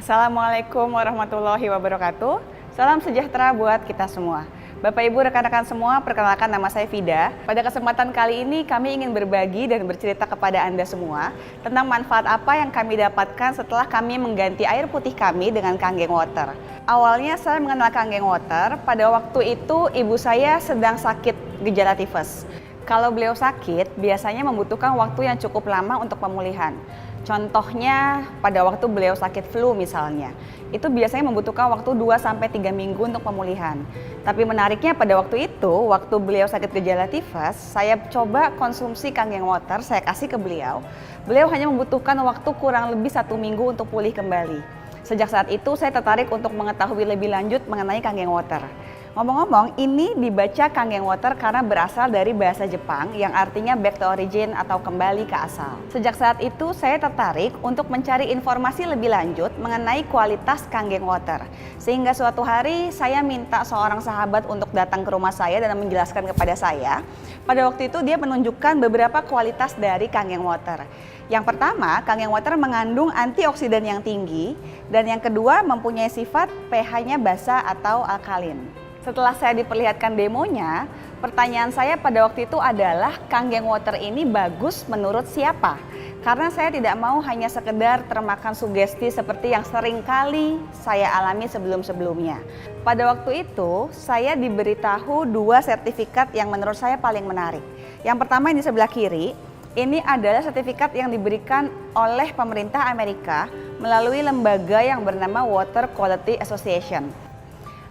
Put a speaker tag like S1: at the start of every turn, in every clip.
S1: Assalamualaikum warahmatullahi wabarakatuh. Salam sejahtera buat kita semua. Bapak Ibu rekan-rekan semua, perkenalkan nama saya Vida. Pada kesempatan kali ini kami ingin berbagi dan bercerita kepada Anda semua tentang manfaat apa yang kami dapatkan setelah kami mengganti air putih kami dengan Kangen Water. Awalnya saya mengenal Kangen Water pada waktu itu ibu saya sedang sakit gejala tifus. Kalau beliau sakit, biasanya membutuhkan waktu yang cukup lama untuk pemulihan. Contohnya pada waktu beliau sakit flu misalnya, itu biasanya membutuhkan waktu 2-3 minggu untuk pemulihan. Tapi menariknya pada waktu itu, waktu beliau sakit gejala tifus, saya coba konsumsi Kangen Water, saya kasih ke beliau. Beliau hanya membutuhkan waktu kurang lebih 1 minggu untuk pulih kembali. Sejak saat itu saya tertarik untuk mengetahui lebih lanjut mengenai Kangen Water. Ngomong-ngomong, ini dibaca Kangen Water karena berasal dari bahasa Jepang yang artinya back to origin atau kembali ke asal. Sejak saat itu saya tertarik untuk mencari informasi lebih lanjut mengenai kualitas Kangen Water. Sehingga suatu hari saya minta seorang sahabat untuk datang ke rumah saya dan menjelaskan kepada saya. Pada waktu itu dia menunjukkan beberapa kualitas dari Kangen Water. Yang pertama, Kangen Water mengandung antioksidan yang tinggi, dan yang kedua mempunyai sifat pH-nya basa atau alkalin. Setelah saya diperlihatkan demonya, pertanyaan saya pada waktu itu adalah Kangen Water ini bagus menurut siapa? Karena saya tidak mau hanya sekedar termakan sugesti seperti yang sering kali saya alami sebelum-sebelumnya. Pada waktu itu, saya diberitahu 2 sertifikat yang menurut saya paling menarik. Yang pertama yang di sebelah kiri, ini adalah sertifikat yang diberikan oleh pemerintah Amerika melalui lembaga yang bernama Water Quality Association.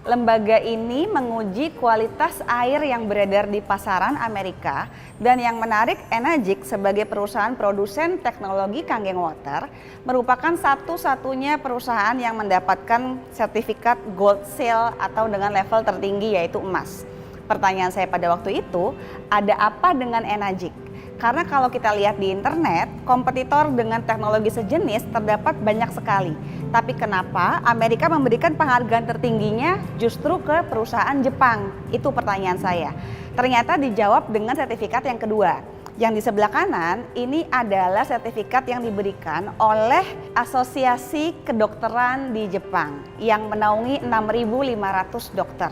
S1: Lembaga ini menguji kualitas air yang beredar di pasaran Amerika, dan yang menarik, Enagic sebagai perusahaan produsen teknologi Kangen Water merupakan satu-satunya perusahaan yang mendapatkan sertifikat Gold Seal atau dengan level tertinggi yaitu emas. Pertanyaan saya pada waktu itu, ada apa dengan Enagic? Karena kalau kita lihat di internet, kompetitor dengan teknologi sejenis terdapat banyak sekali. Tapi kenapa Amerika memberikan penghargaan tertingginya justru ke perusahaan Jepang? Itu pertanyaan saya. Ternyata dijawab dengan sertifikat yang kedua. Yang di sebelah kanan ini adalah sertifikat yang diberikan oleh Asosiasi Kedokteran di Jepang yang menaungi 6.500 dokter.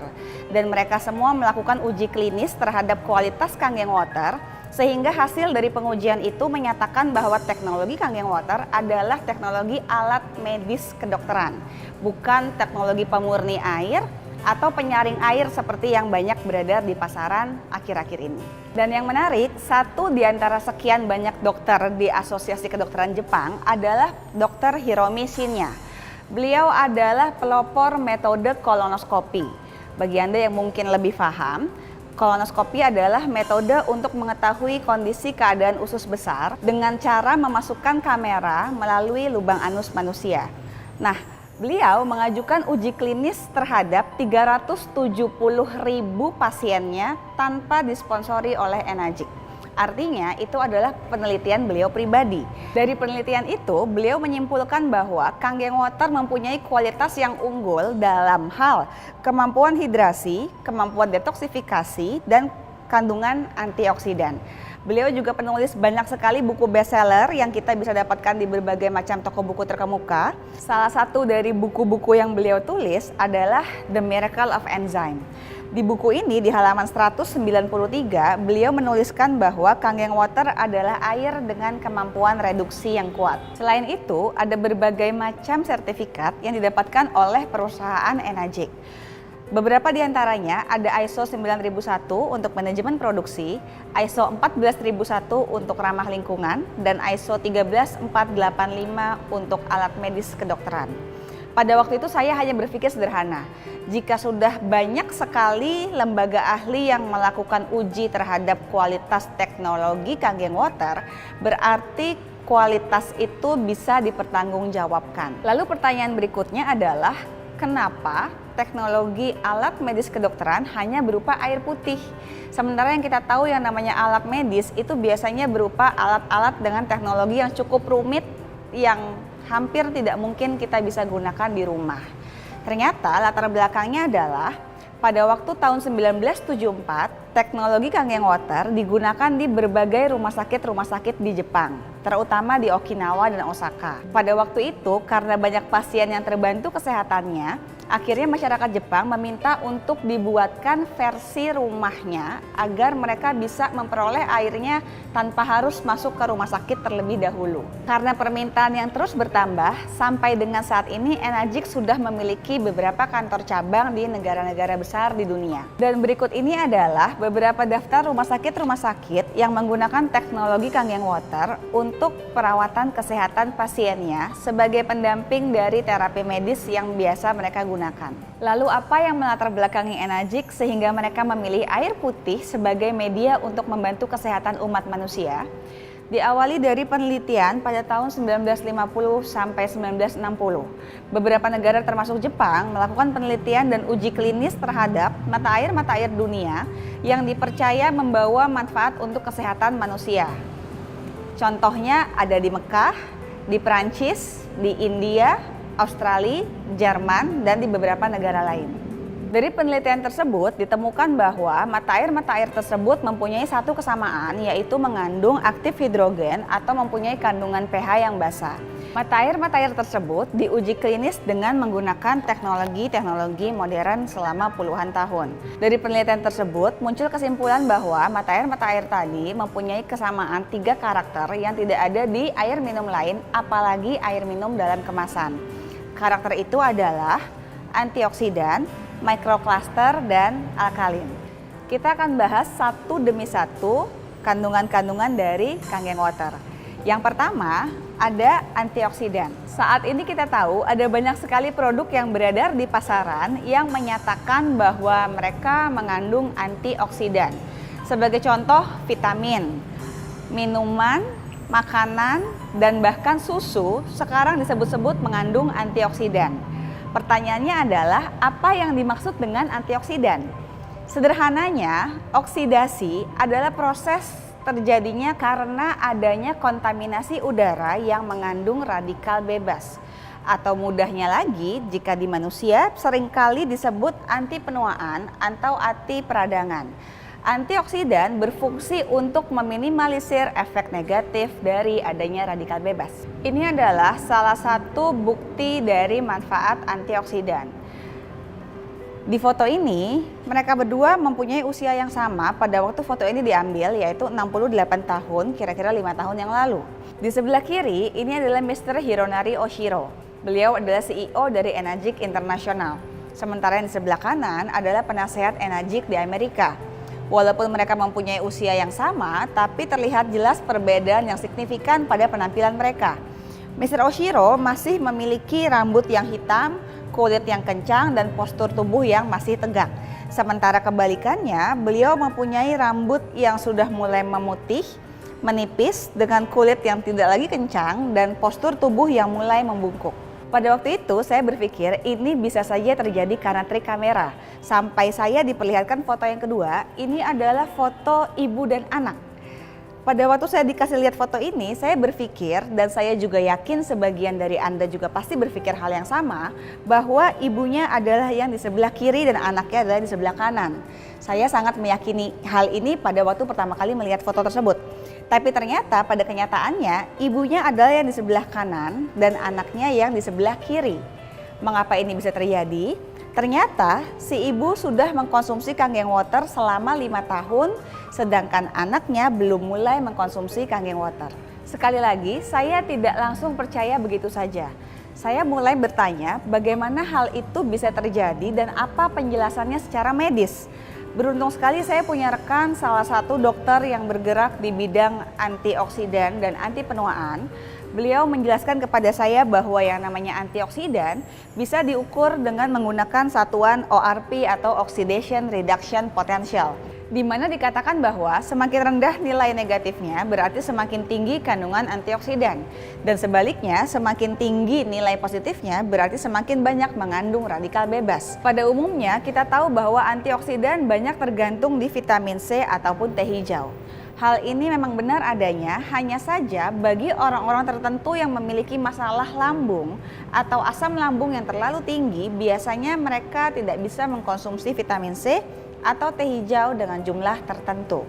S1: Dan mereka semua melakukan uji klinis terhadap kualitas Kangen Water, sehingga hasil dari pengujian itu menyatakan bahwa teknologi Kangen Water adalah teknologi alat medis kedokteran, bukan teknologi pemurni air atau penyaring air seperti yang banyak beredar di pasaran akhir-akhir ini. Dan yang menarik, satu di antara sekian banyak dokter di Asosiasi Kedokteran Jepang adalah Dr. Hiromi Shinya. Beliau adalah pelopor metode kolonoskopi. Bagi Anda yang mungkin lebih paham, kolonoskopi adalah metode untuk mengetahui kondisi keadaan usus besar dengan cara memasukkan kamera melalui lubang anus manusia. Nah, beliau mengajukan uji klinis terhadap 370.000 pasiennya tanpa disponsori oleh Enagic. Artinya itu adalah penelitian beliau pribadi. Dari penelitian itu, beliau menyimpulkan bahwa Kangen Water mempunyai kualitas yang unggul dalam hal kemampuan hidrasi, kemampuan detoksifikasi, dan kandungan antioksidan. Beliau juga penulis banyak sekali buku bestseller yang kita bisa dapatkan di berbagai macam toko buku terkemuka. Salah satu dari buku-buku yang beliau tulis adalah The Miracle of Enzyme. Di buku ini di halaman 193 beliau menuliskan bahwa Kangen Water adalah air dengan kemampuan reduksi yang kuat. Selain itu ada berbagai macam sertifikat yang didapatkan oleh perusahaan Enagic. Beberapa di antaranya ada ISO 9001 untuk manajemen produksi, ISO 14001 untuk ramah lingkungan, dan ISO 13485 untuk alat medis kedokteran. Pada waktu itu saya hanya berpikir sederhana, jika sudah banyak sekali lembaga ahli yang melakukan uji terhadap kualitas teknologi Kangen Water, berarti kualitas itu bisa dipertanggungjawabkan. Lalu pertanyaan berikutnya adalah, kenapa teknologi alat medis kedokteran hanya berupa air putih? Sementara yang kita tahu yang namanya alat medis itu biasanya berupa alat-alat dengan teknologi yang cukup rumit yang hampir tidak mungkin kita bisa gunakan di rumah. Ternyata latar belakangnya adalah Pada waktu tahun 1974, teknologi Kangen Water digunakan di berbagai rumah sakit di Jepang, terutama di Okinawa dan Osaka. Pada waktu itu, karena banyak pasien yang terbantu kesehatannya, akhirnya masyarakat Jepang meminta untuk dibuatkan versi rumahnya agar mereka bisa memperoleh airnya tanpa harus masuk ke rumah sakit terlebih dahulu. Karena permintaan yang terus bertambah, sampai dengan saat ini Enagic sudah memiliki beberapa kantor cabang di negara-negara besar di dunia. Dan berikut ini adalah beberapa daftar rumah sakit yang menggunakan teknologi Kangen Water untuk perawatan kesehatan pasiennya sebagai pendamping dari terapi medis yang biasa mereka gunakan. Lalu apa yang melatar belakangi Enagic sehingga mereka memilih air putih sebagai media untuk membantu kesehatan umat manusia? Diawali dari penelitian pada tahun 1950 sampai 1960. Beberapa negara termasuk Jepang melakukan penelitian dan uji klinis terhadap mata air dunia yang dipercaya membawa manfaat untuk kesehatan manusia. Contohnya ada di Mekah, di Perancis, di India, Australia, Jerman, dan di beberapa negara lain. Dari penelitian tersebut ditemukan bahwa mata air tersebut mempunyai satu kesamaan, yaitu mengandung aktif hidrogen atau mempunyai kandungan pH yang basa. Mata air tersebut diuji klinis dengan menggunakan teknologi modern selama puluhan tahun. Dari penelitian tersebut muncul kesimpulan bahwa mata air tadi mempunyai kesamaan 3 karakter yang tidak ada di air minum lain, apalagi air minum dalam kemasan. Karakter itu adalah antioksidan, microcluster, dan alkalin. Kita akan bahas satu demi satu kandungan-kandungan dari Kangen Water. Yang pertama ada antioksidan. Saat ini kita tahu ada banyak sekali produk yang beredar di pasaran yang menyatakan bahwa mereka mengandung antioksidan. Sebagai contoh vitamin, minuman, makanan, dan bahkan susu sekarang disebut-sebut mengandung antioksidan. Pertanyaannya adalah apa yang dimaksud dengan antioksidan? Sederhananya, oksidasi adalah proses terjadinya karena adanya kontaminasi udara yang mengandung radikal bebas. Atau mudahnya lagi, jika di manusia seringkali disebut anti penuaan atau anti peradangan. Antioksidan berfungsi untuk meminimalisir efek negatif dari adanya radikal bebas. Ini adalah salah satu bukti dari manfaat antioksidan. Di foto ini, mereka berdua mempunyai usia yang sama pada waktu foto ini diambil, yaitu 68 tahun, kira-kira 5 tahun yang lalu. Di sebelah kiri, ini adalah Mr. Hironari Oshiro. Beliau adalah CEO dari Enagic International. Sementara yang di sebelah kanan adalah penasehat Enagic di Amerika. Walaupun mereka mempunyai usia yang sama, tapi terlihat jelas perbedaan yang signifikan pada penampilan mereka. Mr. Oshiro masih memiliki rambut yang hitam, kulit yang kencang, dan postur tubuh yang masih tegak. Sementara kebalikannya, beliau mempunyai rambut yang sudah mulai memutih, menipis, dengan kulit yang tidak lagi kencang, dan postur tubuh yang mulai membungkuk. Pada waktu itu saya berpikir ini bisa saja terjadi karena trik kamera. Sampai saya diperlihatkan foto yang kedua, ini adalah foto ibu dan anak. Pada waktu saya dikasih lihat foto ini, saya berpikir, dan saya juga yakin sebagian dari Anda juga pasti berpikir hal yang sama, bahwa ibunya adalah yang di sebelah kiri dan anaknya adalah di sebelah kanan. Saya sangat meyakini hal ini pada waktu pertama kali melihat foto tersebut. Tapi ternyata pada kenyataannya ibunya adalah yang di sebelah kanan dan anaknya yang di sebelah kiri. Mengapa ini bisa terjadi? Ternyata si ibu sudah mengkonsumsi Kangen Water selama 5 tahun, sedangkan anaknya belum mulai mengkonsumsi Kangen Water. Sekali lagi, saya tidak langsung percaya begitu saja. Saya mulai bertanya bagaimana hal itu bisa terjadi dan apa penjelasannya secara medis. Beruntung sekali saya punya rekan salah satu dokter yang bergerak di bidang antioksidan dan anti penuaan. Beliau menjelaskan kepada saya bahwa yang namanya antioksidan bisa diukur dengan menggunakan satuan ORP atau Oxidation Reduction Potential, di mana dikatakan bahwa semakin rendah nilai negatifnya berarti semakin tinggi kandungan antioksidan, dan sebaliknya semakin tinggi nilai positifnya berarti semakin banyak mengandung radikal bebas. Pada umumnya kita tahu bahwa antioksidan banyak tergantung di vitamin C ataupun teh hijau. Hal ini memang benar adanya, hanya saja bagi orang-orang tertentu yang memiliki masalah lambung atau asam lambung yang terlalu tinggi, biasanya mereka tidak bisa mengkonsumsi vitamin C atau teh hijau dengan jumlah tertentu.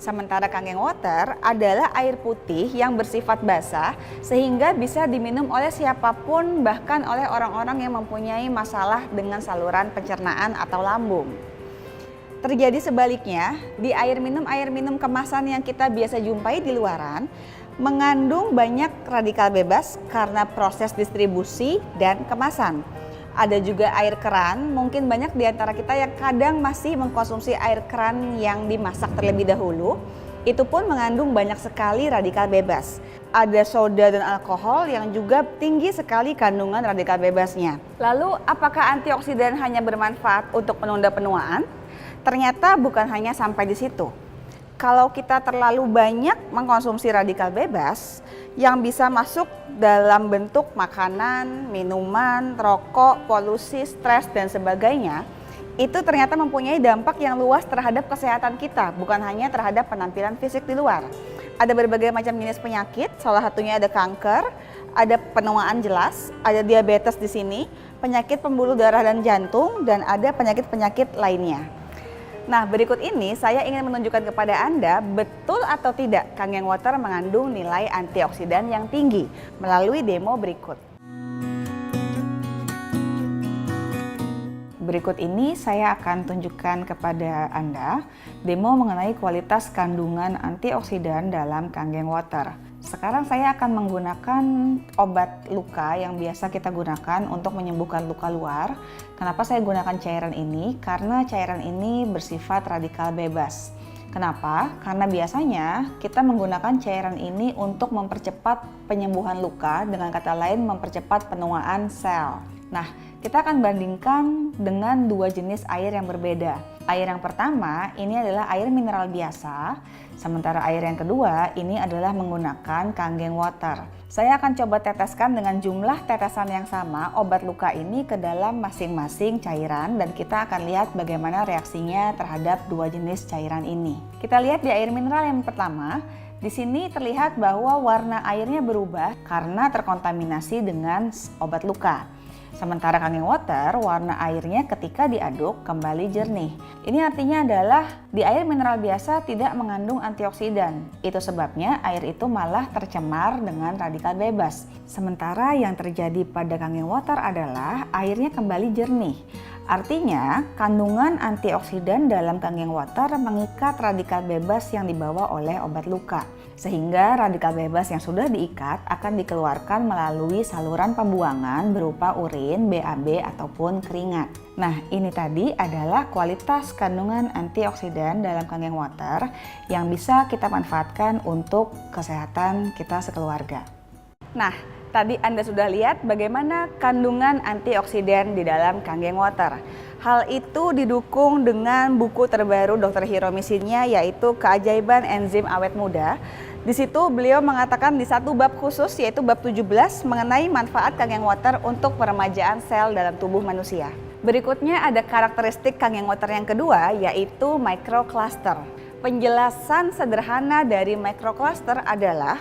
S1: Sementara Kangen Water adalah air putih yang bersifat basah sehingga bisa diminum oleh siapapun, bahkan oleh orang-orang yang mempunyai masalah dengan saluran pencernaan atau lambung. Terjadi sebaliknya, di air minum kemasan yang kita biasa jumpai di luaran mengandung banyak radikal bebas karena proses distribusi dan kemasan. Ada juga air keran, mungkin banyak di antara kita yang kadang masih mengkonsumsi air keran yang dimasak terlebih dahulu. Itu pun mengandung banyak sekali radikal bebas. Ada soda dan alkohol yang juga tinggi sekali kandungan radikal bebasnya. Lalu, apakah antioksidan hanya bermanfaat untuk menunda penuaan? Ternyata bukan hanya sampai di situ. Kalau kita terlalu banyak mengkonsumsi radikal bebas yang bisa masuk dalam bentuk makanan, minuman, rokok, polusi, stres, dan sebagainya, itu ternyata mempunyai dampak yang luas terhadap kesehatan kita, bukan hanya terhadap penampilan fisik di luar. Ada berbagai macam jenis penyakit, salah satunya ada kanker, ada penuaan jelas, ada diabetes di sini, penyakit pembuluh darah dan jantung, dan ada penyakit-penyakit lainnya. Nah, berikut ini saya ingin menunjukkan kepada Anda betul atau tidak Kangen Water mengandung nilai antioksidan yang tinggi melalui demo berikut. Berikut ini saya akan tunjukkan kepada Anda demo mengenai kualitas kandungan antioksidan dalam Kangen Water. Sekarang saya akan menggunakan obat luka yang biasa kita gunakan untuk menyembuhkan luka luar. Kenapa saya gunakan cairan ini? Karena cairan ini bersifat radikal bebas. Kenapa? Karena biasanya kita menggunakan cairan ini untuk mempercepat penyembuhan luka, dengan kata lain mempercepat penuaan sel. Nah, kita akan bandingkan dengan dua jenis air yang berbeda. Air yang pertama ini adalah air mineral biasa, sementara air yang kedua ini adalah menggunakan Kangen Water. Saya akan coba teteskan dengan jumlah tetesan yang sama obat luka ini ke dalam masing-masing cairan, dan kita akan lihat bagaimana reaksinya terhadap dua jenis cairan ini. Kita lihat di air mineral yang pertama. Di sini terlihat bahwa warna airnya berubah karena terkontaminasi dengan obat luka. Sementara Kangen Water, warna airnya ketika diaduk kembali jernih. Ini artinya adalah di air mineral biasa tidak mengandung antioksidan. Itu sebabnya air itu malah tercemar dengan radikal bebas. Sementara yang terjadi pada Kangen Water adalah airnya kembali jernih. Artinya, kandungan antioksidan dalam Kangen Water mengikat radikal bebas yang dibawa oleh obat luka. Sehingga radikal bebas yang sudah diikat akan dikeluarkan melalui saluran pembuangan berupa urin, BAB, ataupun keringat. Nah, ini tadi adalah kualitas kandungan antioksidan dalam Kangen Water yang bisa kita manfaatkan untuk kesehatan kita sekeluarga. Nah, tadi Anda sudah lihat bagaimana kandungan antioksidan di dalam Kangen Water. Hal itu didukung dengan buku terbaru Dr. Hiromi Shinya, yaitu Keajaiban Enzim Awet Muda. Di situ beliau mengatakan di satu bab khusus, yaitu bab 17, mengenai manfaat Kangen Water untuk peremajaan sel dalam tubuh manusia. Berikutnya ada karakteristik Kangen Water yang kedua, yaitu microcluster. Penjelasan sederhana dari microcluster adalah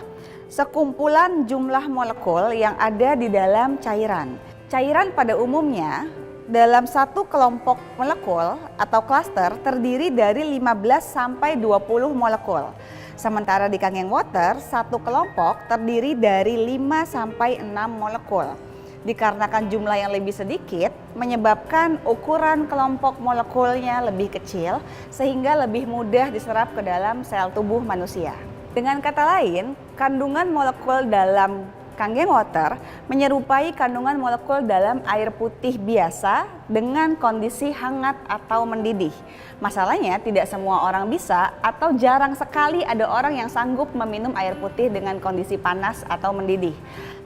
S1: sekumpulan jumlah molekul yang ada di dalam cairan. Cairan pada umumnya dalam satu kelompok molekul atau klaster terdiri dari 15 sampai 20 molekul. Sementara di Kangen Water, satu kelompok terdiri dari 5 sampai 6 molekul. Dikarenakan jumlah yang lebih sedikit, menyebabkan ukuran kelompok molekulnya lebih kecil sehingga lebih mudah diserap ke dalam sel tubuh manusia. Dengan kata lain, kandungan molekul dalam Kangen Water menyerupai kandungan molekul dalam air putih biasa dengan kondisi hangat atau mendidih. Masalahnya tidak semua orang bisa atau jarang sekali ada orang yang sanggup meminum air putih dengan kondisi panas atau mendidih.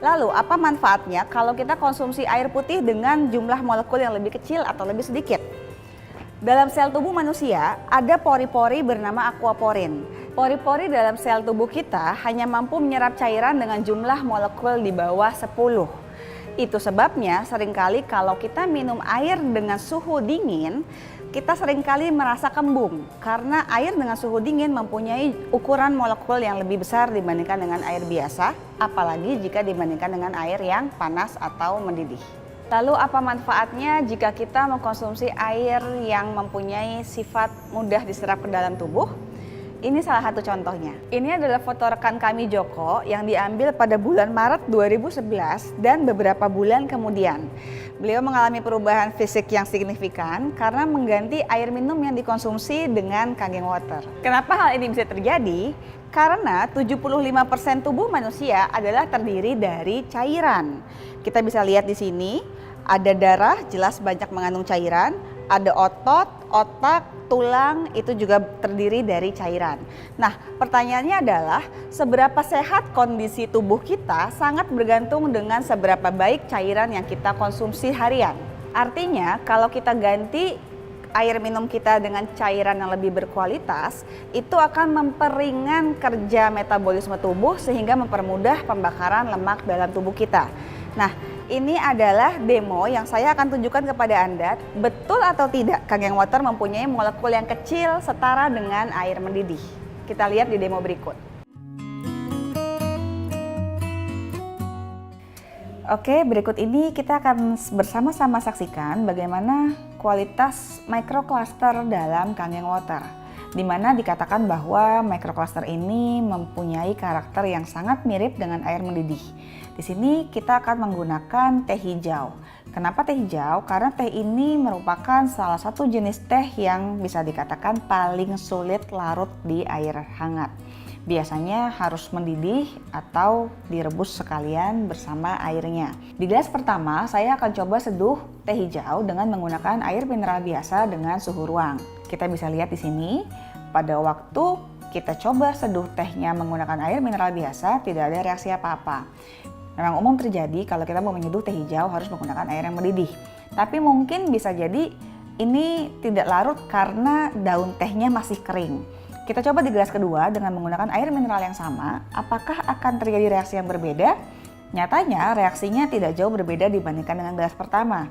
S1: Lalu apa manfaatnya kalau kita konsumsi air putih dengan jumlah molekul yang lebih kecil atau lebih sedikit? Dalam sel tubuh manusia ada pori-pori bernama aquaporin. Pori-pori dalam sel tubuh kita hanya mampu menyerap cairan dengan jumlah molekul di bawah 10. Itu sebabnya seringkali kalau kita minum air dengan suhu dingin, kita seringkali merasa kembung karena air dengan suhu dingin mempunyai ukuran molekul yang lebih besar dibandingkan dengan air biasa, apalagi jika dibandingkan dengan air yang panas atau mendidih. Lalu apa manfaatnya jika kita mengkonsumsi air yang mempunyai sifat mudah diserap ke dalam tubuh? Ini salah satu contohnya. Ini adalah foto rekan kami Joko yang diambil pada bulan Maret 2011 dan beberapa bulan kemudian. Beliau mengalami perubahan fisik yang signifikan karena mengganti air minum yang dikonsumsi dengan Kangen Water. Kenapa hal ini bisa terjadi? Karena 75% tubuh manusia adalah terdiri dari cairan. Kita bisa lihat di sini, ada darah jelas banyak mengandung cairan, ada otot, otak, tulang itu juga terdiri dari cairan. Nah, pertanyaannya adalah seberapa sehat kondisi tubuh kita sangat bergantung dengan seberapa baik cairan yang kita konsumsi harian. Artinya, kalau kita ganti air minum kita dengan cairan yang lebih berkualitas, itu akan memperingan kerja metabolisme tubuh sehingga mempermudah pembakaran lemak dalam tubuh kita. Nah, ini adalah demo yang saya akan tunjukkan kepada Anda, betul atau tidak Kangen Water mempunyai molekul yang kecil setara dengan air mendidih. Kita lihat di demo berikut. Oke, berikut ini kita akan bersama-sama saksikan bagaimana kualitas microcluster dalam Kangen Water, di mana dikatakan bahwa microcluster ini mempunyai karakter yang sangat mirip dengan air mendidih. Di sini kita akan menggunakan teh hijau. Kenapa teh hijau? Karena teh ini merupakan salah satu jenis teh yang bisa dikatakan paling sulit larut di air hangat. Biasanya harus mendidih atau direbus sekalian bersama airnya. Di gelas pertama saya akan coba seduh teh hijau dengan menggunakan air mineral biasa dengan suhu ruang. Kita bisa lihat di sini, pada waktu kita coba seduh tehnya menggunakan air mineral biasa, tidak ada reaksi apa-apa. Memang umum terjadi kalau kita mau menyeduh teh hijau harus menggunakan air yang mendidih. Tapi mungkin bisa jadi ini tidak larut karena daun tehnya masih kering. Kita coba di gelas kedua dengan menggunakan air mineral yang sama, apakah akan terjadi reaksi yang berbeda? Nyatanya reaksinya tidak jauh berbeda dibandingkan dengan gelas pertama.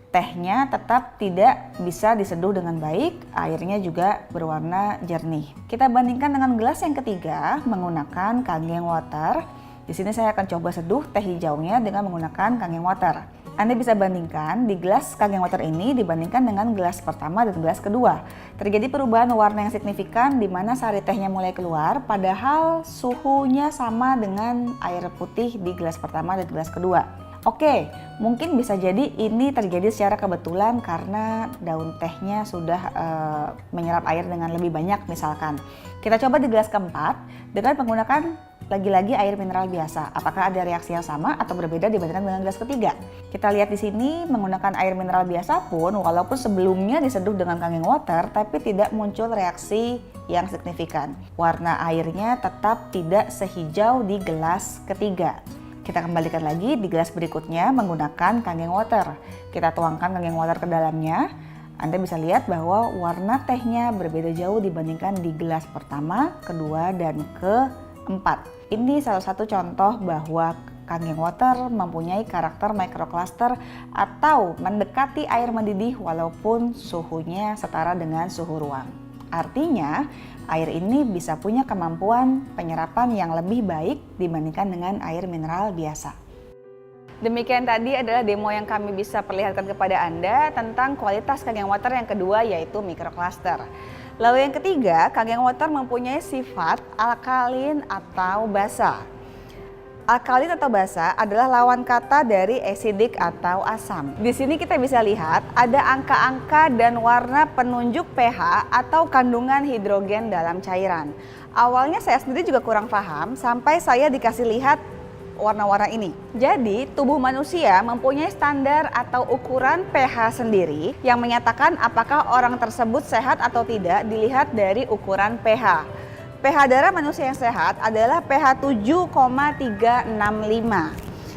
S1: Tehnya tetap tidak bisa diseduh dengan baik, airnya juga berwarna jernih. Kita bandingkan dengan gelas yang ketiga menggunakan Kangen Water. Di sini saya akan coba seduh teh hijaunya dengan menggunakan Kangen Water. Anda bisa bandingkan di gelas Kangen Water ini dibandingkan dengan gelas pertama dan gelas kedua. Terjadi perubahan warna yang signifikan di mana sari tehnya mulai keluar, padahal suhunya sama dengan air putih di gelas pertama dan gelas kedua. Oke, mungkin bisa jadi ini terjadi secara kebetulan karena daun tehnya sudah menyerap air dengan lebih banyak misalkan. Kita coba di gelas keempat dengan menggunakan lagi-lagi air mineral biasa. Apakah ada reaksi yang sama atau berbeda dibandingkan dengan gelas ketiga? Kita lihat di sini menggunakan air mineral biasa pun walaupun sebelumnya diseduh dengan Kangen Water tapi tidak muncul reaksi yang signifikan. Warna airnya tetap tidak sehijau di gelas ketiga. Kita kembalikan lagi di gelas berikutnya menggunakan Kangen Water. Kita tuangkan Kangen Water ke dalamnya. Anda bisa lihat bahwa warna tehnya berbeda jauh dibandingkan di gelas pertama, kedua, dan keempat. Ini salah satu contoh bahwa Kangen Water mempunyai karakter microcluster atau mendekati air mendidih walaupun suhunya setara dengan suhu ruang. Artinya, air ini bisa punya kemampuan penyerapan yang lebih baik dibandingkan dengan air mineral biasa. Demikian tadi adalah demo yang kami bisa perlihatkan kepada Anda tentang kualitas Kangen Water yang kedua, yaitu microcluster. Lalu yang ketiga, Kangen Water mempunyai sifat alkalin atau basa. Alkalin atau basa adalah lawan kata dari acidic atau asam. Di sini kita bisa lihat ada angka-angka dan warna penunjuk pH atau kandungan hidrogen dalam cairan. Awalnya saya sendiri juga kurang paham sampai saya dikasih lihat warna-warna ini. Jadi tubuh manusia mempunyai standar atau ukuran pH sendiri yang menyatakan apakah orang tersebut sehat atau tidak dilihat dari ukuran pH. pH darah manusia yang sehat adalah pH 7,365.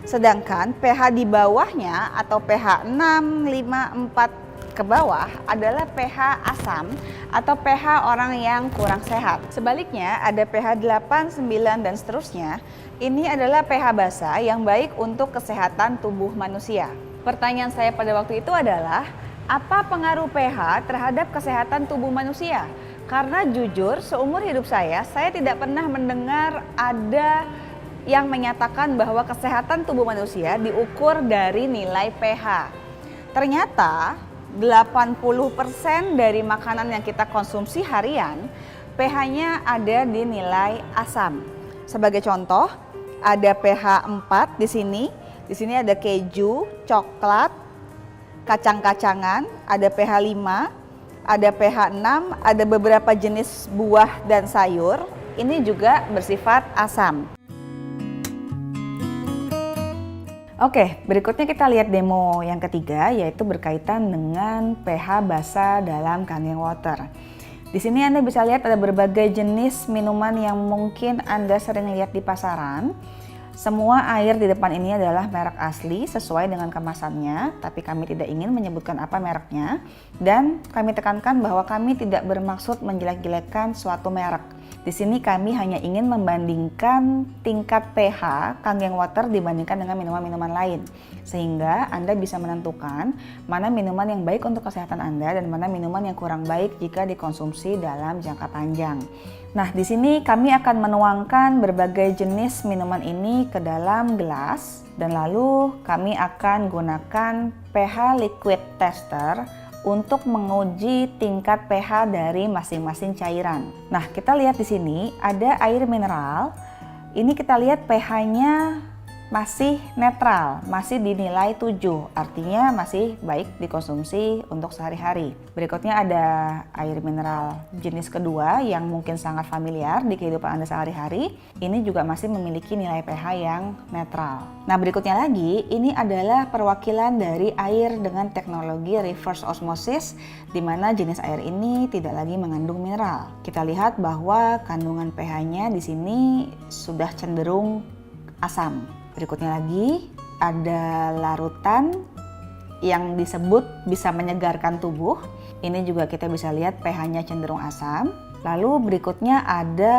S1: Sedangkan pH di bawahnya atau pH 654 ke bawah adalah pH asam atau pH orang yang kurang sehat. Sebaliknya ada pH 8, 9 dan seterusnya. Ini adalah pH basa yang baik untuk kesehatan tubuh manusia. Pertanyaan saya pada waktu itu adalah Apa pengaruh pH terhadap kesehatan tubuh manusia? Karena jujur, seumur hidup saya tidak pernah mendengar ada yang menyatakan bahwa kesehatan tubuh manusia diukur dari nilai pH. Ternyata 80% dari makanan yang kita konsumsi harian, pH-nya ada di nilai asam. Sebagai contoh, ada pH 4 di sini. Di sini ada keju, coklat, kacang-kacangan, ada pH 5, ada pH 6, ada beberapa jenis buah dan sayur. Ini juga bersifat asam. Oke, berikutnya kita lihat demo yang ketiga, yaitu berkaitan dengan pH basa dalam Kangen Water. Di sini Anda bisa lihat ada berbagai jenis minuman yang mungkin Anda sering lihat di pasaran. Semua air di depan ini adalah merek asli sesuai dengan kemasannya, tapi kami tidak ingin menyebutkan apa mereknya. Dan kami tekankan bahwa kami tidak bermaksud menjelek-jelekan suatu merek. Di sini kami hanya ingin membandingkan tingkat pH Kangen Water dibandingkan dengan minuman-minuman lain. Sehingga Anda bisa menentukan mana minuman yang baik untuk kesehatan Anda dan mana minuman yang kurang baik jika dikonsumsi dalam jangka panjang. Nah, di sini kami akan menuangkan berbagai jenis minuman ini ke dalam gelas dan lalu kami akan gunakan pH liquid tester untuk menguji tingkat pH dari masing-masing cairan. Nah, kita lihat di sini ada air mineral. Ini kita lihat pH-nya masih netral, masih dinilai 7, artinya masih baik dikonsumsi untuk sehari-hari. Berikutnya ada air mineral jenis kedua yang mungkin sangat familiar di kehidupan Anda sehari-hari. Ini juga masih memiliki nilai pH yang netral. Nah, berikutnya lagi, ini adalah perwakilan dari air dengan teknologi reverse osmosis, di mana jenis air ini tidak lagi mengandung mineral. Kita lihat bahwa kandungan pH-nya di sini sudah cenderung asam. Berikutnya lagi ada larutan yang disebut bisa menyegarkan tubuh. Ini juga kita bisa lihat pH-nya cenderung asam. Lalu berikutnya ada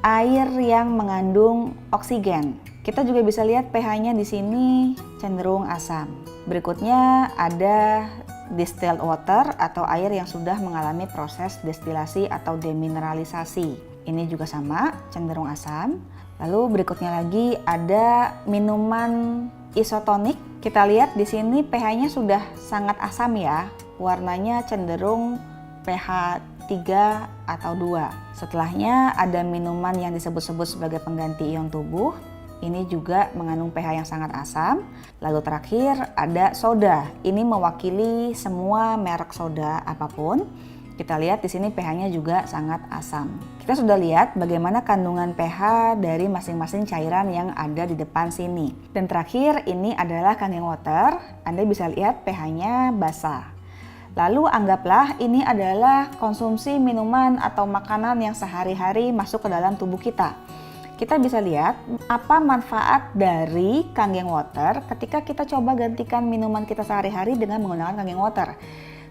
S1: air yang mengandung oksigen. Kita juga bisa lihat pH-nya di sini cenderung asam. Berikutnya ada distilled water atau air yang sudah mengalami proses destilasi atau demineralisasi. Ini juga sama, cenderung asam. Lalu berikutnya lagi ada minuman isotonik. Kita lihat di sini pH-nya sudah sangat asam ya. Warnanya cenderung pH 3 atau 2. Setelahnya ada minuman yang disebut-sebut sebagai pengganti ion tubuh. Ini juga mengandung pH yang sangat asam. Lalu terakhir ada soda. Ini mewakili semua merek soda apapun. Kita lihat di sini pH-nya juga sangat asam. Kita sudah lihat bagaimana kandungan pH dari masing-masing cairan yang ada di depan sini. Dan terakhir ini adalah Kangen Water. Anda bisa lihat pH-nya basa. Lalu anggaplah ini adalah konsumsi minuman atau makanan yang sehari-hari masuk ke dalam tubuh kita. Kita bisa lihat apa manfaat dari Kangen Water ketika kita coba gantikan minuman kita sehari-hari dengan menggunakan Kangen Water.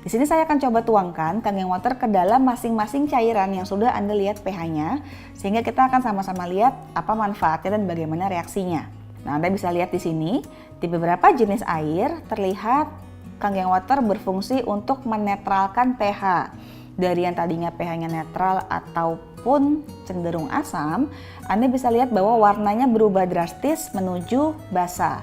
S1: Di sini saya akan coba tuangkan Kangen Water ke dalam masing-masing cairan yang sudah Anda lihat pH-nya, sehingga kita akan sama-sama lihat apa manfaatnya dan bagaimana reaksinya. Nah, Anda bisa lihat di sini, di beberapa jenis air terlihat Kangen Water berfungsi untuk menetralkan pH. Dari yang tadinya pH-nya netral ataupun cenderung asam, Anda bisa lihat bahwa warnanya berubah drastis menuju basa.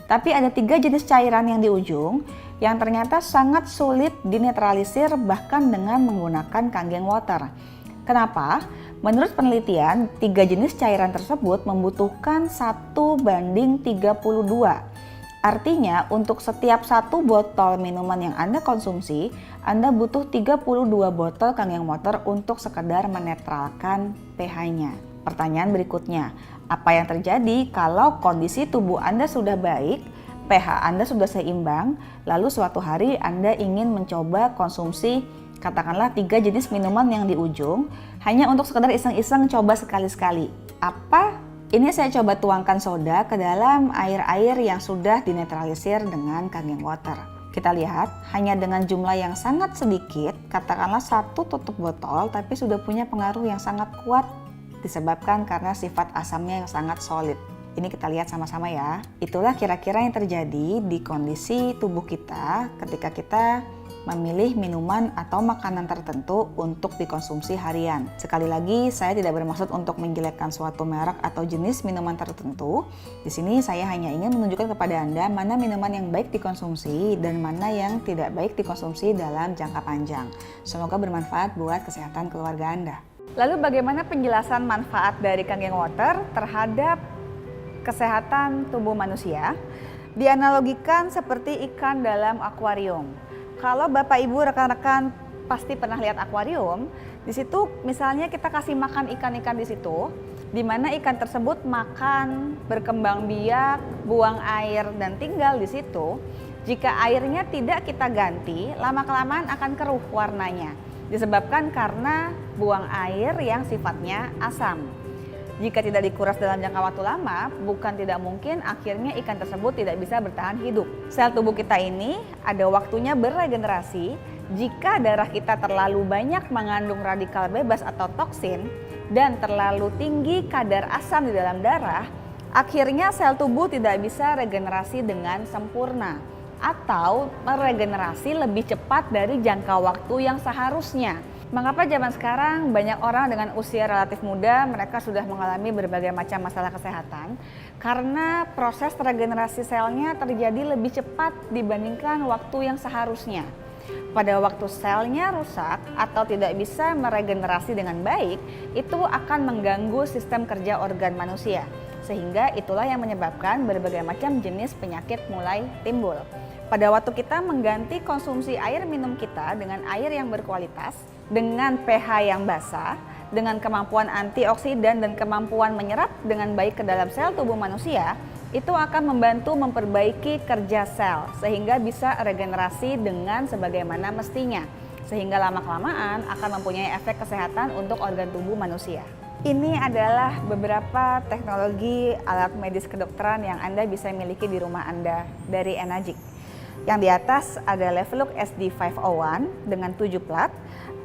S1: Tapi ada 3 jenis cairan yang di ujung yang ternyata sangat sulit dinetralisir bahkan dengan menggunakan Kangen Water. Kenapa? Menurut penelitian, 3 jenis cairan tersebut membutuhkan 1:32. Artinya untuk setiap 1 botol minuman yang Anda konsumsi, Anda butuh 32 botol Kangen Water untuk sekedar menetralkan pH-nya. Pertanyaan berikutnya, apa yang terjadi kalau kondisi tubuh Anda sudah baik, pH Anda sudah seimbang, lalu suatu hari Anda ingin mencoba konsumsi katakanlah 3 jenis minuman yang di ujung, hanya untuk sekedar iseng-iseng coba sekali-sekali. Ini saya coba tuangkan soda ke dalam air-air yang sudah dinetralisir dengan Kangen Water. Kita lihat, hanya dengan jumlah yang sangat sedikit, katakanlah 1 tutup botol, tapi sudah punya pengaruh yang sangat kuat disebabkan karena sifat asamnya yang sangat solid. Ini kita lihat sama-sama ya. Itulah kira-kira yang terjadi di kondisi tubuh kita ketika kita memilih minuman atau makanan tertentu untuk dikonsumsi harian. Sekali lagi, saya tidak bermaksud untuk menjelekkan suatu merek atau jenis minuman tertentu. Di sini saya hanya ingin menunjukkan kepada Anda mana minuman yang baik dikonsumsi dan mana yang tidak baik dikonsumsi dalam jangka panjang. Semoga bermanfaat buat kesehatan keluarga Anda. Lalu bagaimana penjelasan manfaat dari Kangen Water terhadap kesehatan tubuh manusia? Dianalogikan seperti ikan dalam akuarium. Kalau Bapak Ibu rekan-rekan pasti pernah lihat akuarium, di situ misalnya kita kasih makan ikan-ikan di situ, di mana ikan tersebut makan, berkembang biak, buang air dan tinggal di situ. Jika airnya tidak kita ganti, lama-kelamaan akan keruh warnanya, disebabkan karena buang air yang sifatnya asam. Jika tidak dikuras dalam jangka waktu lama, bukan tidak mungkin akhirnya ikan tersebut tidak bisa bertahan hidup. Sel tubuh kita ini ada waktunya beregenerasi. Jika darah kita terlalu banyak mengandung radikal bebas atau toksin dan terlalu tinggi kadar asam di dalam darah, akhirnya sel tubuh tidak bisa regenerasi dengan sempurna atau meregenerasi lebih cepat dari jangka waktu yang seharusnya. Mengapa zaman sekarang banyak orang dengan usia relatif muda mereka sudah mengalami berbagai macam masalah kesehatan? Karena proses regenerasi selnya terjadi lebih cepat dibandingkan waktu yang seharusnya. Pada waktu selnya rusak atau tidak bisa meregenerasi dengan baik, itu akan mengganggu sistem kerja organ manusia. Sehingga itulah yang menyebabkan berbagai macam jenis penyakit mulai timbul. Pada waktu kita mengganti konsumsi air minum kita dengan air yang berkualitas, dengan pH yang basah, dengan kemampuan antioksidan dan kemampuan menyerap dengan baik ke dalam sel tubuh manusia, itu akan membantu memperbaiki kerja sel sehingga bisa regenerasi dengan sebagaimana mestinya, sehingga lama-kelamaan akan mempunyai efek kesehatan untuk organ tubuh manusia. Ini adalah beberapa teknologi alat medis kedokteran yang Anda bisa miliki di rumah Anda dari Enagic. Yang di atas ada Levelook SD501 dengan 7 plat,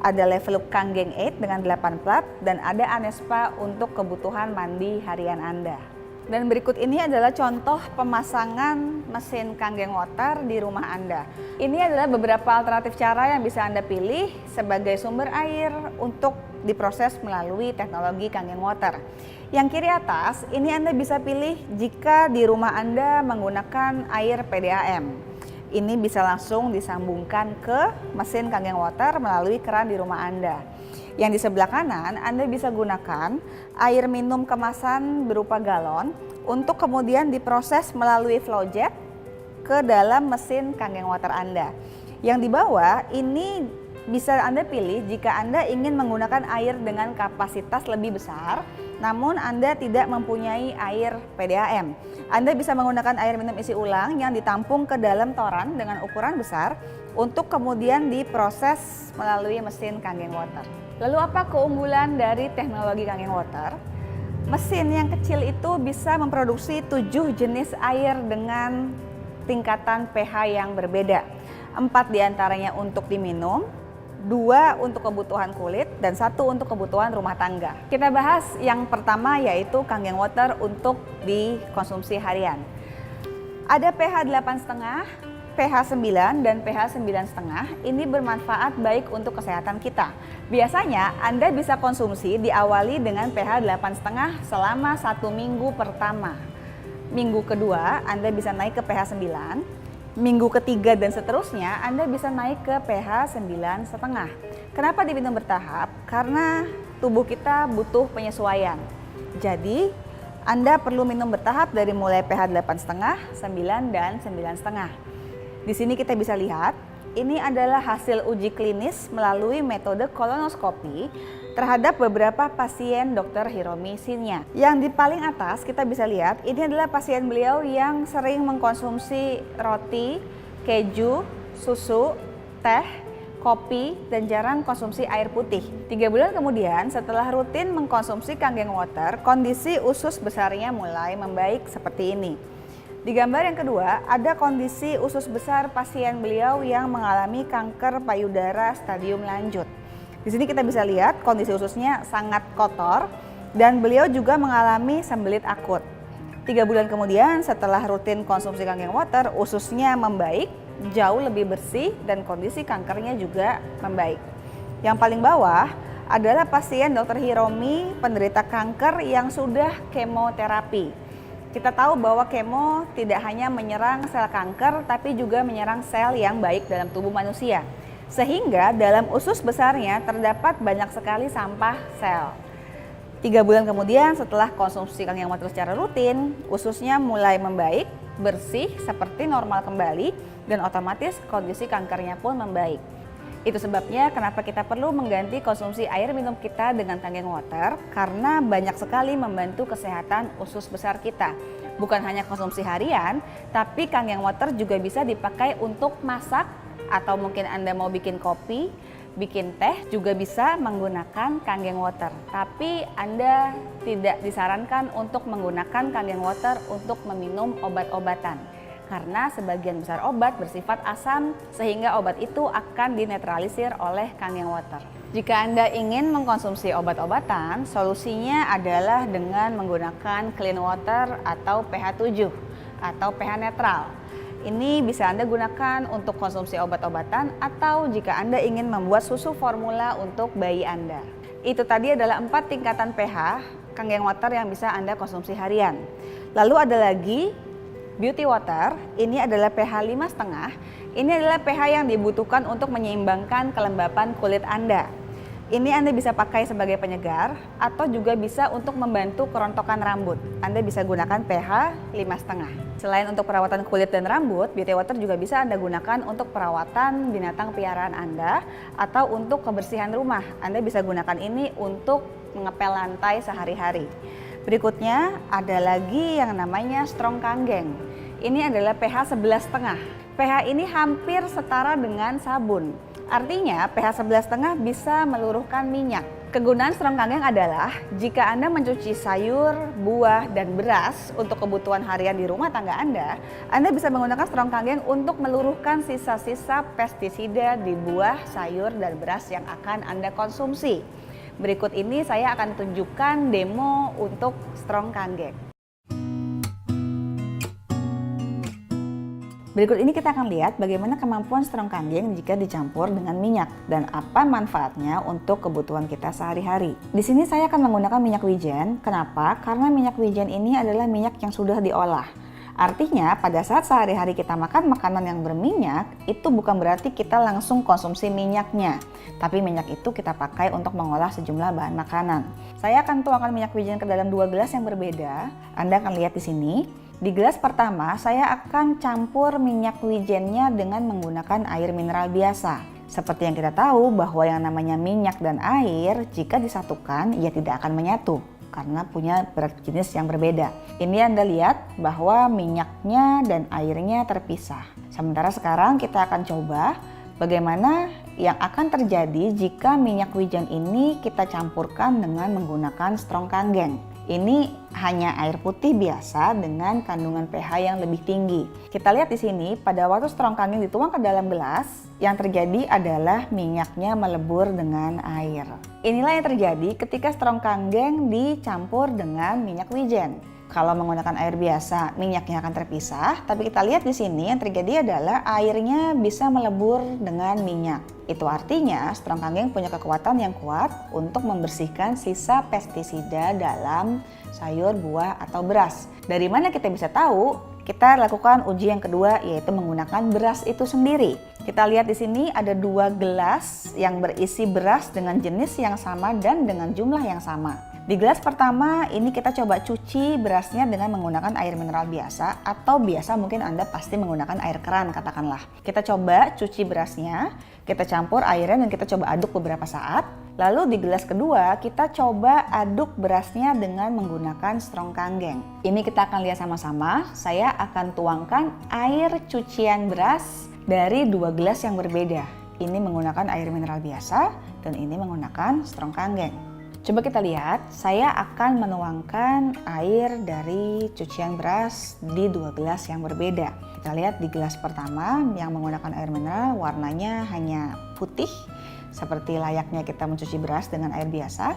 S1: ada Levelook Kangen 8 dengan 8 plat, dan ada Anespa untuk kebutuhan mandi harian Anda. Dan berikut ini adalah contoh pemasangan mesin Kangen Water di rumah Anda. Ini adalah beberapa alternatif cara yang bisa Anda pilih sebagai sumber air untuk diproses melalui teknologi Kangen Water. Yang kiri atas, ini Anda bisa pilih jika di rumah Anda menggunakan air PDAM. Ini bisa langsung disambungkan ke mesin Kangen Water melalui keran di rumah Anda. Yang di sebelah kanan, Anda bisa gunakan air minum kemasan berupa galon untuk kemudian diproses melalui flow jet ke dalam mesin Kangen Water Anda. Yang di bawah ini bisa Anda pilih jika Anda ingin menggunakan air dengan kapasitas lebih besar, namun Anda tidak mempunyai air PDAM. Anda bisa menggunakan air minum isi ulang yang ditampung ke dalam toran dengan ukuran besar untuk kemudian diproses melalui mesin Kangen Water. Lalu apa keunggulan dari teknologi Kangen Water? Mesin yang kecil itu bisa memproduksi 7 jenis air dengan tingkatan pH yang berbeda. 4 diantaranya untuk diminum, 2 untuk kebutuhan kulit, dan 1 untuk kebutuhan rumah tangga. Kita bahas yang pertama yaitu Kangen Water untuk dikonsumsi harian. Ada pH 8,5, pH 9, dan pH 9,5. Ini bermanfaat baik untuk kesehatan kita. Biasanya Anda bisa konsumsi diawali dengan pH 8,5 selama 1 minggu pertama. Minggu kedua Anda bisa naik ke pH 9. Minggu ketiga dan seterusnya Anda bisa naik ke pH 9,5. Kenapa diminum bertahap? Karena tubuh kita butuh penyesuaian. Jadi Anda perlu minum bertahap dari mulai pH 8,5, 9, dan 9,5. Di sini kita bisa lihat, ini adalah hasil uji klinis melalui metode kolonoskopi terhadap beberapa pasien Dr. Hiromi Shinya. Yang di paling atas kita bisa lihat, ini adalah pasien beliau yang sering mengkonsumsi roti, keju, susu, teh, kopi, dan jarang konsumsi air putih. 3 bulan kemudian setelah rutin mengkonsumsi Kangen Water, kondisi usus besarnya mulai membaik seperti ini. Di gambar yang kedua, ada kondisi usus besar pasien beliau yang mengalami kanker payudara stadium lanjut. Di sini kita bisa lihat kondisi ususnya sangat kotor dan beliau juga mengalami sembelit akut. 3 bulan kemudian setelah rutin konsumsi Kangen Water, ususnya membaik, jauh lebih bersih dan kondisi kankernya juga membaik. Yang paling bawah adalah pasien Dr. Hiromi penderita kanker yang sudah kemoterapi. Kita tahu bahwa kemo tidak hanya menyerang sel kanker, tapi juga menyerang sel yang baik dalam tubuh manusia. Sehingga dalam usus besarnya terdapat banyak sekali sampah sel. 3 bulan kemudian setelah konsumsi Kangen Water secara rutin, ususnya mulai membaik, bersih seperti normal kembali, dan otomatis kondisi kankernya pun membaik. Itu sebabnya kenapa kita perlu mengganti konsumsi air minum kita dengan Kangen Water, karena banyak sekali membantu kesehatan usus besar kita. Bukan hanya konsumsi harian, tapi Kangen Water juga bisa dipakai untuk masak, atau mungkin Anda mau bikin kopi, bikin teh, juga bisa menggunakan Kangen Water. Tapi Anda tidak disarankan untuk menggunakan Kangen Water untuk meminum obat-obatan. Karena sebagian besar obat bersifat asam sehingga obat itu akan dinetralisir oleh Kangen Water. Jika Anda ingin mengkonsumsi obat-obatan, solusinya adalah dengan menggunakan clean water atau pH 7 atau pH netral. Ini bisa Anda gunakan untuk konsumsi obat-obatan atau jika Anda ingin membuat susu formula untuk bayi Anda. Itu tadi adalah 4 tingkatan pH Kangen Water yang bisa Anda konsumsi harian. Lalu ada lagi Beauty Water, ini adalah pH 5,5. Ini adalah pH yang dibutuhkan untuk menyeimbangkan kelembapan kulit Anda. Ini Anda bisa pakai sebagai penyegar atau juga bisa untuk membantu kerontokan rambut. Anda bisa gunakan pH 5,5. Selain untuk perawatan kulit dan rambut, Beauty Water juga bisa Anda gunakan untuk perawatan binatang piaraan Anda atau untuk kebersihan rumah. Anda bisa gunakan ini untuk mengepel lantai sehari-hari. Berikutnya ada lagi yang namanya Strong Kangen. Ini adalah pH 11,5. pH ini hampir setara dengan sabun. Artinya pH 11,5 bisa meluruhkan minyak. Kegunaan Strong Kangen adalah jika Anda mencuci sayur, buah, dan beras untuk kebutuhan harian di rumah tangga Anda bisa menggunakan Strong Kangen untuk meluruhkan sisa-sisa pestisida di buah, sayur, dan beras yang akan Anda konsumsi. Berikut ini saya akan tunjukkan demo untuk Strong Kangen. Berikut ini kita akan lihat bagaimana kemampuan Strong Kangen jika dicampur dengan minyak dan apa manfaatnya untuk kebutuhan kita sehari-hari. Di sini saya akan menggunakan minyak wijen. Kenapa? Karena minyak wijen ini adalah minyak yang sudah diolah. Artinya pada saat sehari-hari kita makan makanan yang berminyak, itu bukan berarti kita langsung konsumsi minyaknya. Tapi minyak itu kita pakai untuk mengolah sejumlah bahan makanan. Saya akan tuangkan minyak wijen ke dalam 2 gelas yang berbeda. Anda akan lihat di sini. Di gelas pertama saya akan campur minyak wijennya dengan menggunakan air mineral biasa. Seperti yang kita tahu bahwa yang namanya minyak dan air jika disatukan ia tidak akan menyatu. Karena punya berat jenis yang berbeda. Ini Anda lihat bahwa minyaknya dan airnya terpisah. Sementara sekarang kita akan coba bagaimana yang akan terjadi jika minyak wijen ini kita campurkan dengan menggunakan Strong Kangen. Ini hanya air putih biasa dengan kandungan pH yang lebih tinggi. Kita lihat di sini pada waktu Strong Kangen dituang ke dalam gelas, yang terjadi adalah minyaknya melebur dengan air. Inilah yang terjadi ketika Strong Kangen dicampur dengan minyak wijen. Kalau menggunakan air biasa, minyaknya akan terpisah, tapi kita lihat di sini yang terjadi adalah airnya bisa melebur dengan minyak. Itu artinya Strong Kangen punya kekuatan yang kuat untuk membersihkan sisa pestisida dalam sayur, buah, atau beras. Dari mana kita bisa tahu? Kita lakukan uji yang kedua, yaitu menggunakan beras itu sendiri. Kita lihat di sini ada 2 gelas yang berisi beras dengan jenis yang sama dan dengan jumlah yang sama. Di gelas pertama ini kita coba cuci berasnya dengan menggunakan air mineral biasa atau biasa mungkin Anda pasti menggunakan air keran katakanlah. Kita coba cuci berasnya, kita campur airnya dan kita coba aduk beberapa saat. Lalu di gelas kedua kita coba aduk berasnya dengan menggunakan Strong Kangen. Ini kita akan lihat sama-sama. Saya akan tuangkan air cucian beras dari 2 gelas yang berbeda. Ini menggunakan air mineral biasa dan ini menggunakan Strong Kangen. Coba kita lihat, saya akan menuangkan air dari cucian beras di 2 gelas yang berbeda. Kita lihat di gelas pertama yang menggunakan air mineral warnanya hanya putih seperti layaknya kita mencuci beras dengan air biasa.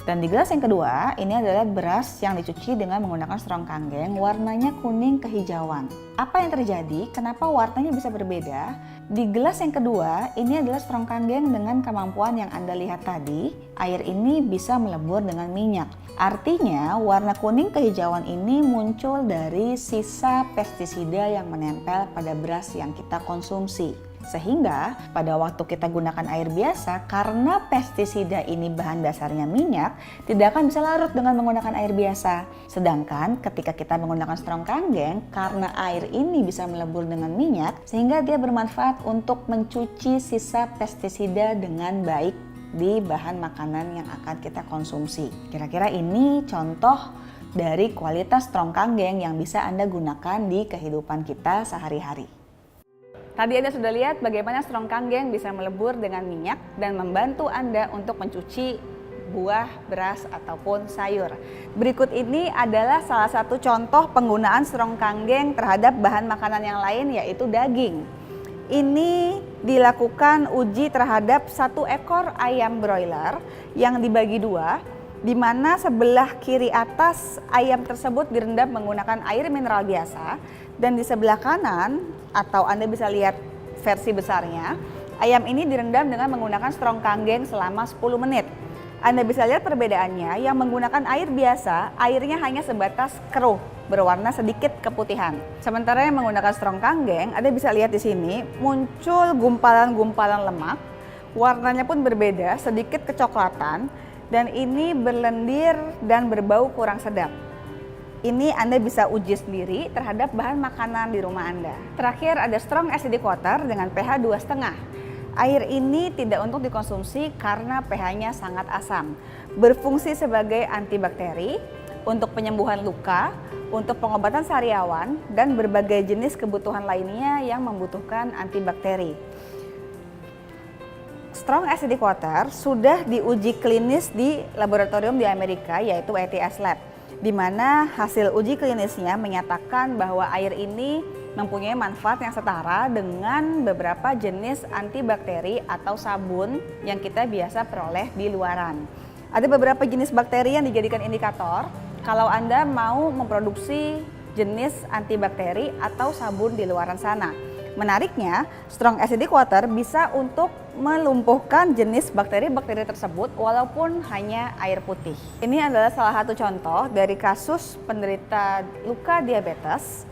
S1: Dan di gelas yang kedua, ini adalah beras yang dicuci dengan menggunakan strong kanggeng, warnanya kuning kehijauan. Apa yang terjadi? Kenapa warnanya bisa berbeda? Di gelas yang kedua, ini adalah strong kanggeng dengan kemampuan yang Anda lihat tadi, air ini bisa melebur dengan minyak. Artinya, warna kuning kehijauan ini muncul dari sisa pestisida yang menempel pada beras yang kita konsumsi. Sehingga pada waktu kita gunakan air biasa, karena pestisida ini bahan dasarnya minyak, tidak akan bisa larut dengan menggunakan air biasa. Sedangkan ketika kita menggunakan strong kanggeng, karena air ini bisa melebur dengan minyak, sehingga dia bermanfaat untuk mencuci sisa pestisida dengan baik di bahan makanan yang akan kita konsumsi. Kira-kira ini contoh dari kualitas strong kanggeng yang bisa Anda gunakan di kehidupan kita sehari-hari. Tadi Anda sudah lihat bagaimana strong kanggeng bisa melebur dengan minyak dan membantu Anda untuk mencuci buah, beras, ataupun sayur. Berikut ini adalah salah satu contoh penggunaan strong kanggeng terhadap bahan makanan yang lain, yaitu daging. Ini dilakukan uji terhadap satu ekor ayam broiler yang dibagi dua, di mana sebelah kiri atas ayam tersebut direndam menggunakan air mineral biasa, dan di sebelah kanan, atau Anda bisa lihat versi besarnya, ayam ini direndam dengan menggunakan strong kanggeng selama 10 menit. Anda bisa lihat perbedaannya, yang menggunakan air biasa, airnya hanya sebatas keruh, berwarna sedikit keputihan. Sementara yang menggunakan strong kanggeng, Anda bisa lihat di sini, muncul gumpalan-gumpalan lemak, warnanya pun berbeda, sedikit kecoklatan, dan ini berlendir dan berbau kurang sedap. Ini Anda bisa uji sendiri terhadap bahan makanan di rumah Anda. Terakhir ada strong acidic water dengan pH 2,5. Air ini tidak untuk dikonsumsi karena pH-nya sangat asam. Berfungsi sebagai antibakteri, untuk penyembuhan luka, untuk pengobatan sariawan, dan berbagai jenis kebutuhan lainnya yang membutuhkan antibakteri. Strong acidic water sudah diuji klinis di laboratorium di Amerika, yaitu ATS Lab, di mana hasil uji klinisnya menyatakan bahwa air ini mempunyai manfaat yang setara dengan beberapa jenis antibakteri atau sabun yang kita biasa peroleh di luaran. Ada beberapa jenis bakteri yang dijadikan indikator kalau Anda mau memproduksi jenis antibakteri atau sabun di luaran sana. Menariknya, strong acidic water bisa untuk melumpuhkan jenis bakteri-bakteri tersebut walaupun hanya air putih. Ini adalah salah satu contoh dari kasus penderita luka diabetes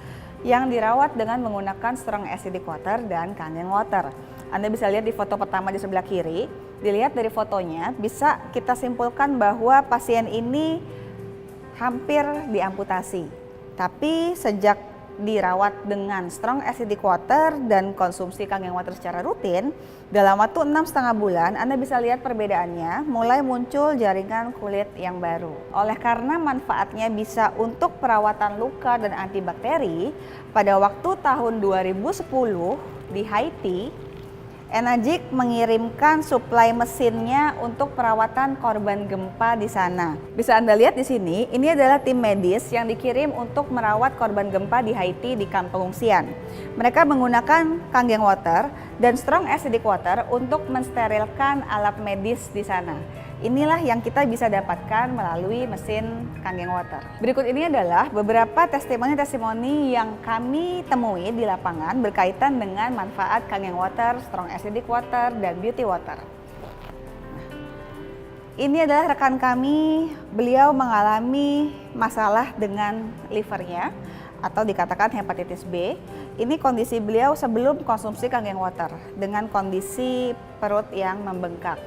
S1: yang dirawat dengan menggunakan strong acidic water dan kangen water. Anda bisa lihat di foto pertama di sebelah kiri. Dilihat dari fotonya, bisa kita simpulkan bahwa pasien ini hampir diamputasi. Tapi sejak dirawat dengan strong acidic water dan konsumsi kangen water secara rutin, dalam waktu 6,5 bulan Anda bisa lihat perbedaannya, mulai muncul jaringan kulit yang baru. Oleh karena manfaatnya bisa untuk perawatan luka dan antibakteri, pada waktu tahun 2010 di Haiti, Enagic mengirimkan suplai mesinnya untuk perawatan korban gempa di sana. Bisa Anda lihat di sini, ini adalah tim medis yang dikirim untuk merawat korban gempa di Haiti di kamp pengungsian. Mereka menggunakan kangen water dan strong acidic water untuk mensterilkan alat medis di sana. Inilah yang kita bisa dapatkan melalui mesin kangen water. Berikut ini adalah beberapa testimoni-testimoni yang kami temui di lapangan berkaitan dengan manfaat kangen water, strong acidic water, dan beauty water. Ini adalah rekan kami, beliau mengalami masalah dengan livernya atau dikatakan hepatitis B. Ini kondisi beliau sebelum konsumsi kangen water dengan kondisi perut yang membengkak.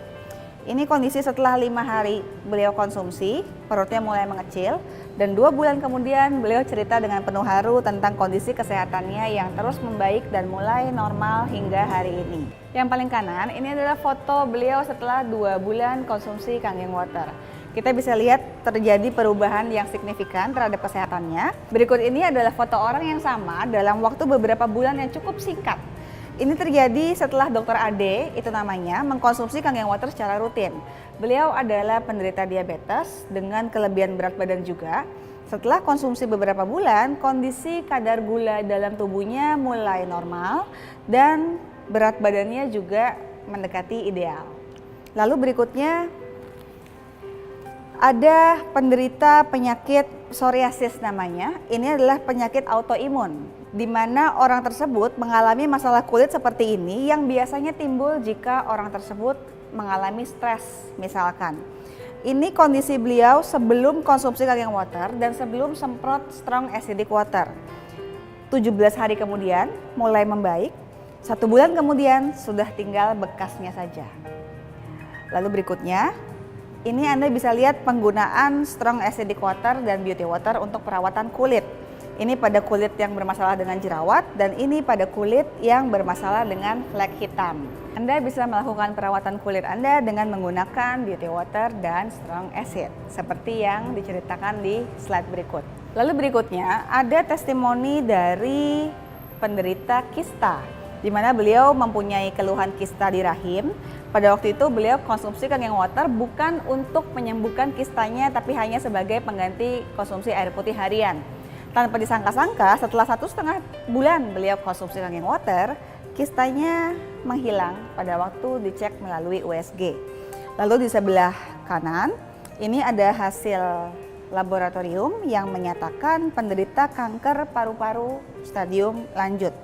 S1: Ini kondisi setelah 5 hari beliau konsumsi, perutnya mulai mengecil, dan 2 bulan kemudian beliau cerita dengan penuh haru tentang kondisi kesehatannya yang terus membaik dan mulai normal hingga hari ini. Yang paling kanan, ini adalah foto beliau setelah 2 bulan konsumsi kangen water. Kita bisa lihat terjadi perubahan yang signifikan terhadap kesehatannya. Berikut ini adalah foto orang yang sama dalam waktu beberapa bulan yang cukup singkat. Ini terjadi setelah Dr. Ade, itu namanya, mengkonsumsi kangen water secara rutin. Beliau adalah penderita diabetes dengan kelebihan berat badan juga. Setelah konsumsi beberapa bulan, kondisi kadar gula dalam tubuhnya mulai normal dan berat badannya juga mendekati ideal. Lalu berikutnya ada penderita penyakit psoriasis namanya. Ini adalah penyakit autoimun, di mana orang tersebut mengalami masalah kulit seperti ini yang biasanya timbul jika orang tersebut mengalami stres misalkan. Ini kondisi beliau sebelum konsumsi Kangen Water dan sebelum semprot Strong Acidic Water. 17 hari kemudian mulai membaik, 1 bulan kemudian sudah tinggal bekasnya saja. Lalu berikutnya, ini Anda bisa lihat penggunaan Strong Acidic Water dan Beauty Water untuk perawatan kulit. Ini pada kulit yang bermasalah dengan jerawat dan ini pada kulit yang bermasalah dengan flek hitam. Anda bisa melakukan perawatan kulit Anda dengan menggunakan Beauty Water dan Strong Acid seperti yang diceritakan di slide berikut. Lalu berikutnya ada testimoni dari penderita kista, di mana beliau mempunyai keluhan kista di rahim. Pada waktu itu beliau konsumsi Kangen Water bukan untuk menyembuhkan kistanya, tapi hanya sebagai pengganti konsumsi air putih harian. Tanpa disangka-sangka, setelah 1,5 bulan beliau konsumsi Kangen Water, kistanya menghilang pada waktu dicek melalui USG. Lalu di sebelah kanan, ini ada hasil laboratorium yang menyatakan penderita kanker paru-paru stadium lanjut,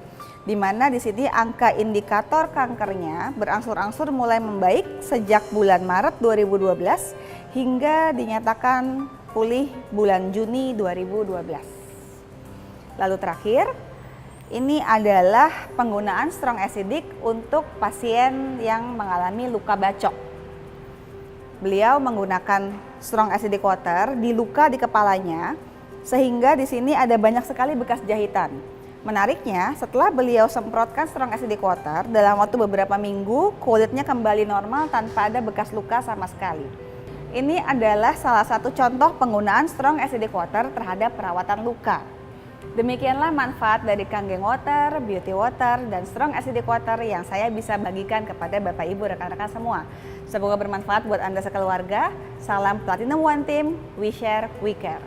S1: di mana di sini angka indikator kankernya berangsur-angsur mulai membaik sejak bulan Maret 2012 hingga dinyatakan pulih bulan Juni 2012. Lalu terakhir, ini adalah penggunaan Strong Acidic untuk pasien yang mengalami luka bacok. Beliau menggunakan Strong Acidic Water di luka di kepalanya, sehingga di sini ada banyak sekali bekas jahitan. Menariknya, setelah beliau semprotkan Strong Acidic Water, dalam waktu beberapa minggu kulitnya kembali normal tanpa ada bekas luka sama sekali. Ini adalah salah satu contoh penggunaan Strong Acidic Water terhadap perawatan luka. Demikianlah manfaat dari Kangen Water, Beauty Water, dan Strong Acidic Water yang saya bisa bagikan kepada Bapak Ibu rekan-rekan semua. Semoga bermanfaat buat Anda sekeluarga. Salam Platinum One Team, we share, we care.